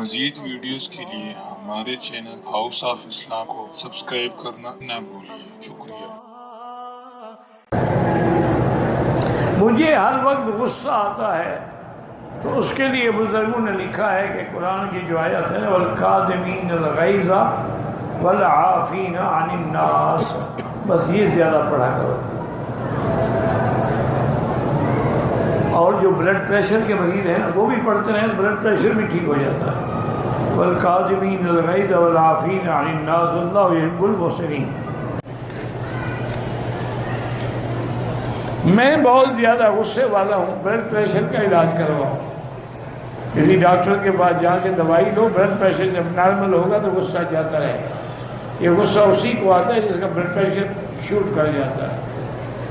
مزید ویڈیوز کے لیے ہمارے چینل ہاؤس آف اسلام کو سبسکرائب کرنا نہ بھولیے۔ شکریہ۔ مجھے ہر وقت غصہ آتا ہے تو اس کے لیے بزرگوں نے لکھا ہے کہ قرآن کی جو آیت ہے نا والکاظمین الغیظ والعافین عن الناس، بس یہ زیادہ پڑھا کرو۔ اور جو بلڈ پریشر کے مریض ہیں نا وہ بھی پڑھتے ہیں، بلڈ پریشر بھی ٹھیک ہو جاتا ہے۔ والکاظمین الغیظ والعافین عن الناس واللہ یحب المحسنین۔ میں بہت زیادہ غصے والا ہوں، بلڈ پریشر کا علاج کرواؤ، کسی ڈاکٹر کے پاس جا کے دوائی لو، بلڈ پریشر جب نارمل ہوگا تو غصہ جاتا رہے گا۔ یہ غصہ اسی کو آتا ہے جس کا بلڈ پریشر شوٹ کر جاتا ہے،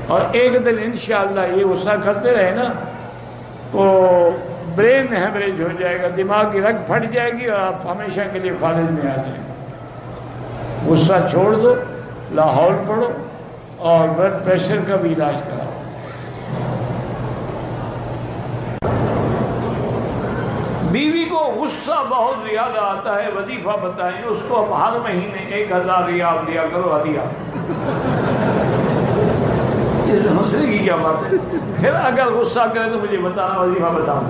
اور ایک دن انشاءاللہ یہ غصہ کرتے رہے نا تو برین ہیمریج ہو جائے گا، دماغ کی رگ پھٹ جائے گی اور آپ ہمیشہ کے لیے فالج میں آ جائیں گے۔ غصہ چھوڑ دو، لاہور پڑھو اور بلڈ پریشر کا بھی علاج کراؤ۔ بیوی کو غصہ بہت زیادہ آتا ہے، وظیفہ بتائیں اس کو ہر مہینے 1000 ریال دیا کرو ہدیہ۔ اس میں مسئلے کی کیا بات ہے؟ پھر اگر غصہ کرے تو مجھے بتانا، وظیفہ بتاؤں۔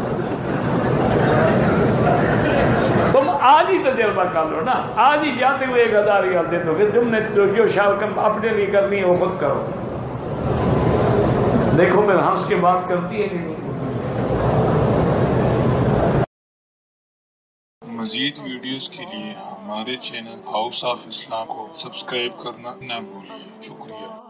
تم آج ہی تجربہ کر لو نا، آج ہی جاتے ہوئے 1000 ریال دے دو، پھر تم نے جو شاوکم اپنے لیے کرنی ہے وہ خود کرو۔ دیکھو پھر ہنس کے بات کرتی ہے کہ نہیں۔ مزید ویڈیوز کے لیے ہمارے چینل ہاؤس آف اسلام کو سبسکرائب کرنا نہ بھولیے۔ شکریہ۔